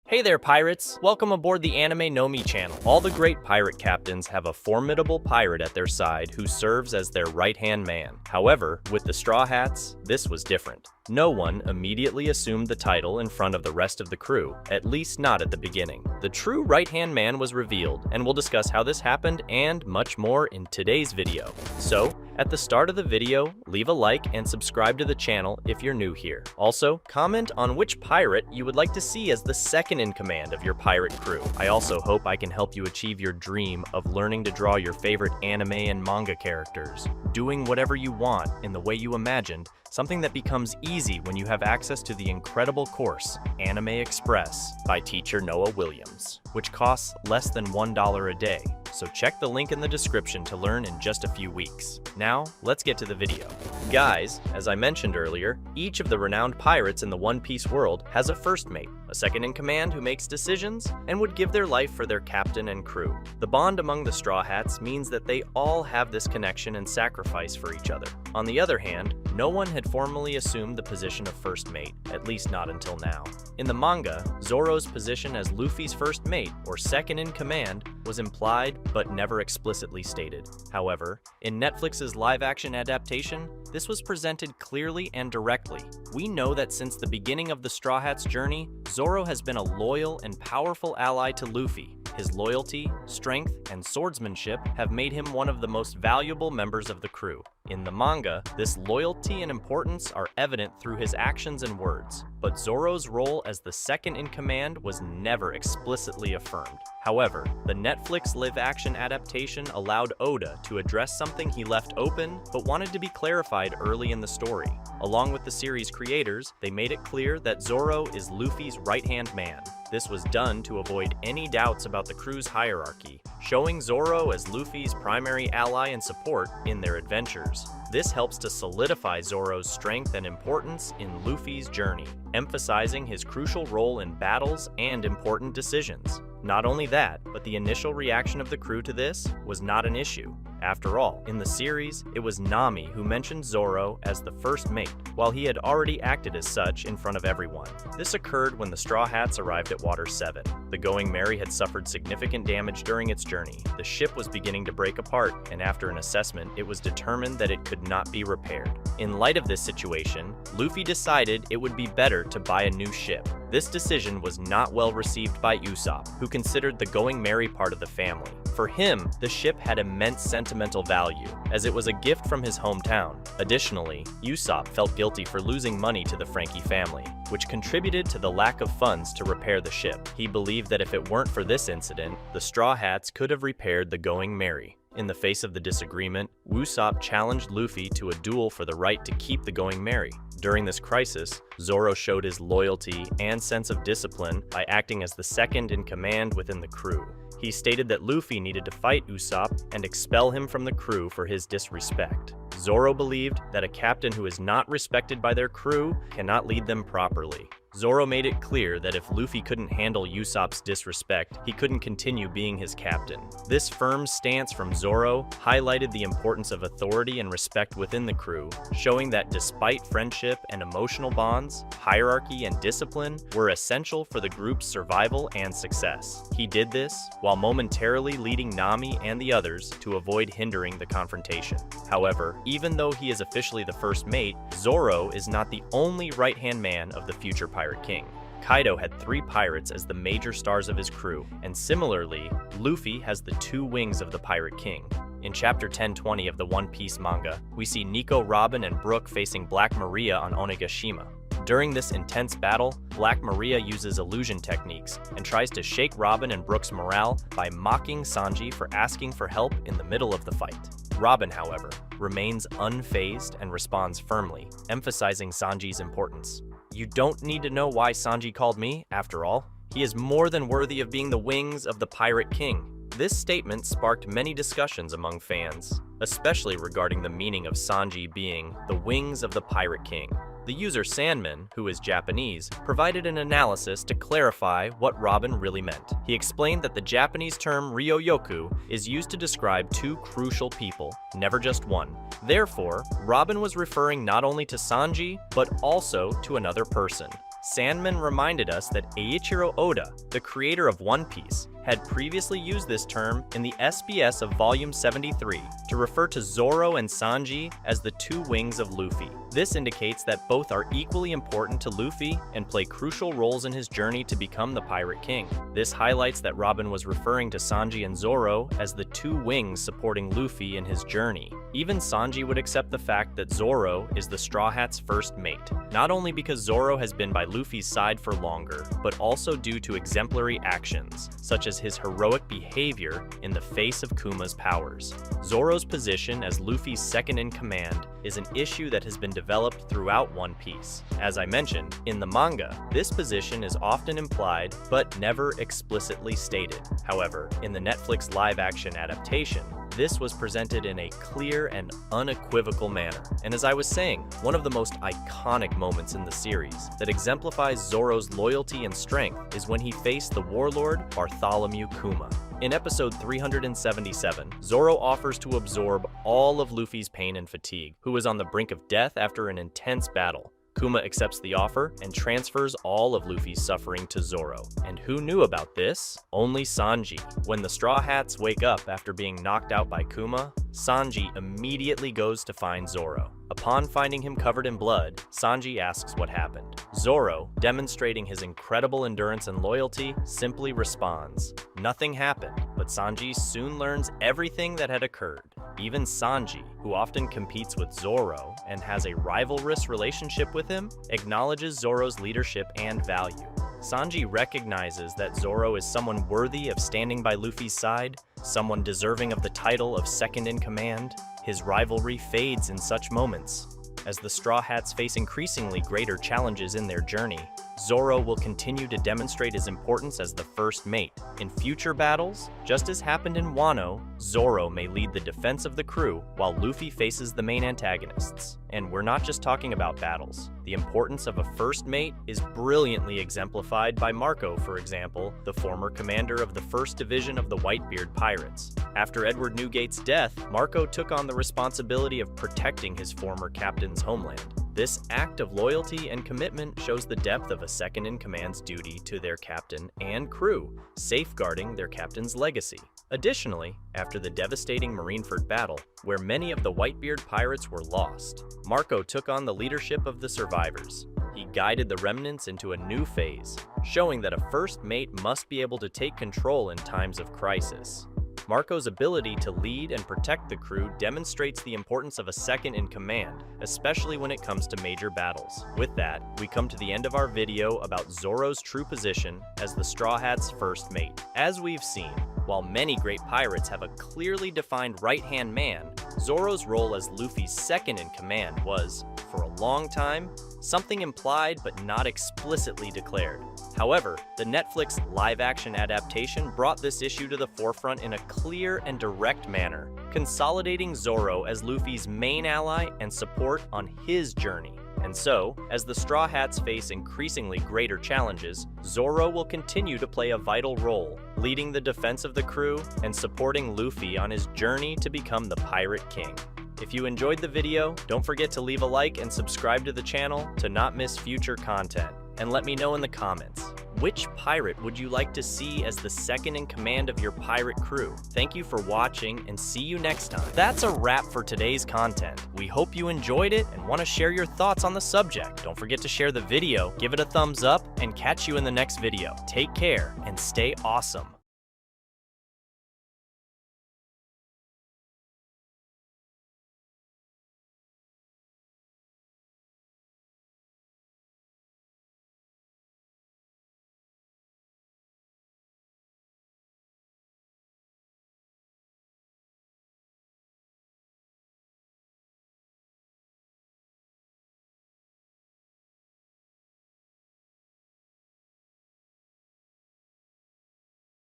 Hey there, pirates! Welcome aboard the Anime No Mi channel. All the great pirate captains have a formidable pirate at their side who serves as their right-hand man. However, with the Straw Hats, this was different. No one immediately assumed the title in front of the rest of the crew, at least not at the beginning. The true right-hand man was revealed, and we'll discuss how this happened and much more in today's video. So, at the start of the video, leave a like and subscribe to the channel if you're new here. Also, comment on which pirate you would like to see as the second in command of your pirate crew. I also hope I can help you achieve your dream of learning to draw your favorite anime and manga characters, doing whatever you want in the way you imagined, something that becomes easy when you have access to the incredible course, Anime Express, by teacher Noah Williams, which costs less than $1 a day. So check the link in the description to learn in just a few weeks. Now, let's get to the video. Guys, as I mentioned earlier, each of the renowned pirates in the One Piece world has a first mate, a second in command who makes decisions and would give their life for their captain and crew. The bond among the Straw Hats means that they all have this connection and sacrifice for each other. On the other hand, no one had formally assumed the position of first mate, at least not until now. In the manga, Zoro's position as Luffy's first mate, or second in command, was implied but never explicitly stated. However, in Netflix's live-action adaptation, this was presented clearly and directly. We know that since the beginning of the Straw Hats' journey, Zoro has been a loyal and powerful ally to Luffy. His loyalty, strength, and swordsmanship have made him one of the most valuable members of the crew. In the manga, this loyalty and importance are evident through his actions and words, but Zoro's role as the second in command was never explicitly affirmed. However, the Netflix live-action adaptation allowed Oda to address something he left open but wanted to be clarified early in the story. Along with the series creators, they made it clear that Zoro is Luffy's right-hand man. This was done to avoid any doubts about the crew's hierarchy, showing Zoro as Luffy's primary ally and support in their adventures. This helps to solidify Zoro's strength and importance in Luffy's journey, emphasizing his crucial role in battles and important decisions. Not only that, but the initial reaction of the crew to this was not an issue. After all, in the series, it was Nami who mentioned Zoro as the first mate, while he had already acted as such in front of everyone. This occurred when the Straw Hats arrived at Water 7. The Going Merry had suffered significant damage during its journey. The ship was beginning to break apart, and after an assessment, it was determined that it could not be repaired. In light of this situation, Luffy decided it would be better to buy a new ship. This decision was not well received by Usopp, who considered the Going Merry part of the family. For him, the ship had immense sentimental value, as it was a gift from his hometown. Additionally, Usopp felt guilty for losing money to the Frankie family, which contributed to the lack of funds to repair the ship. He believed that if it weren't for this incident, the Straw Hats could have repaired the Going Merry. In the face of the disagreement, Usopp challenged Luffy to a duel for the right to keep the Going Merry. During this crisis, Zoro showed his loyalty and sense of discipline by acting as the second in command within the crew. He stated that Luffy needed to fight Usopp and expel him from the crew for his disrespect. Zoro believed that a captain who is not respected by their crew cannot lead them properly. Zoro made it clear that if Luffy couldn't handle Usopp's disrespect, he couldn't continue being his captain. This firm stance from Zoro highlighted the importance of authority and respect within the crew, showing that despite friendship and emotional bonds, hierarchy and discipline were essential for the group's survival and success. He did this while momentarily leading Nami and the others to avoid hindering the confrontation. However, even though he is officially the first mate, Zoro is not the only right-hand man of the future Pirate King. Kaido had 3 pirates as the major stars of his crew, and similarly, Luffy has the 2 wings of the Pirate King. In Chapter 1020 of the One Piece manga, we see Nico, Robin, and Brook facing Black Maria on Onigashima. During this intense battle, Black Maria uses illusion techniques and tries to shake Robin and Brook's morale by mocking Sanji for asking for help in the middle of the fight. Robin, however, remains unfazed and responds firmly, emphasizing Sanji's importance. You don't need to know why Sanji called me, after all. He is more than worthy of being the wings of the Pirate King. This statement sparked many discussions among fans, especially regarding the meaning of Sanji being the wings of the Pirate King. The user Sandman, who is Japanese, provided an analysis to clarify what Robin really meant. He explained that the Japanese term ryoyoku is used to describe 2 crucial people, never just one. Therefore, Robin was referring not only to Sanji, but also to another person. Sandman reminded us that Eiichiro Oda, the creator of One Piece, had previously used this term in the SBS of Volume 73 to refer to Zoro and Sanji as the two wings of Luffy. This indicates that both are equally important to Luffy and play crucial roles in his journey to become the Pirate King. This highlights that Robin was referring to Sanji and Zoro as the two wings supporting Luffy in his journey. Even Sanji would accept the fact that Zoro is the Straw Hat's first mate, not only because Zoro has been by Luffy's side for longer, but also due to exemplary actions, such as his heroic behavior in the face of Kuma's powers. Zoro's position as Luffy's second-in-command is an issue that has been developed throughout One Piece. As I mentioned, in the manga, this position is often implied but never explicitly stated. However, in the Netflix live-action adaptation, this was presented in a clear and unequivocal manner. And as I was saying, one of the most iconic moments in the series that exemplifies Zoro's loyalty and strength is when he faced the warlord Bartholomew Kuma. In episode 377, Zoro offers to absorb all of Luffy's pain and fatigue, who is on the brink of death after an intense battle. Kuma accepts the offer and transfers all of Luffy's suffering to Zoro. And who knew about this? Only Sanji. When the Straw Hats wake up after being knocked out by Kuma, Sanji immediately goes to find Zoro. Upon finding him covered in blood, Sanji asks what happened. Zoro, demonstrating his incredible endurance and loyalty, simply responds, "Nothing happened," but Sanji soon learns everything that had occurred. Even Sanji, who often competes with Zoro and has a rivalrous relationship with him, acknowledges Zoro's leadership and value. Sanji recognizes that Zoro is someone worthy of standing by Luffy's side, someone deserving of the title of second-in-command. His rivalry fades in such moments. As the Straw Hats face increasingly greater challenges in their journey, Zoro will continue to demonstrate his importance as the first mate. In future battles, just as happened in Wano, Zoro may lead the defense of the crew while Luffy faces the main antagonists. And we're not just talking about battles. The importance of a first mate is brilliantly exemplified by Marco, for example, the former commander of the 1st Division of the Whitebeard Pirates. After Edward Newgate's death, Marco took on the responsibility of protecting his former captain's homeland. This act of loyalty and commitment shows the depth of a second-in-command's duty to their captain and crew, safeguarding their captain's legacy. Additionally, after the devastating Marineford battle, where many of the Whitebeard pirates were lost, Marco took on the leadership of the survivors. He guided the remnants into a new phase, showing that a first mate must be able to take control in times of crisis. Marco's ability to lead and protect the crew demonstrates the importance of a second-in-command, especially when it comes to major battles. With that, we come to the end of our video about Zoro's true position as the Straw Hat's first mate. As we've seen, while many great pirates have a clearly defined right-hand man, Zoro's role as Luffy's second-in-command was, for a long time, something implied but not explicitly declared. However, the Netflix live-action adaptation brought this issue to the forefront in a clear and direct manner, consolidating Zoro as Luffy's main ally and support on his journey. And so, as the Straw Hats face increasingly greater challenges, Zoro will continue to play a vital role, leading the defense of the crew and supporting Luffy on his journey to become the Pirate King. If you enjoyed the video, don't forget to leave a like and subscribe to the channel to not miss future content. And let me know in the comments, which pirate would you like to see as the second-in-command of your pirate crew? Thank you for watching and see you next time. That's a wrap for today's content. We hope you enjoyed it and want to share your thoughts on the subject. Don't forget to share the video, give it a thumbs up, and catch you in the next video. Take care and stay awesome.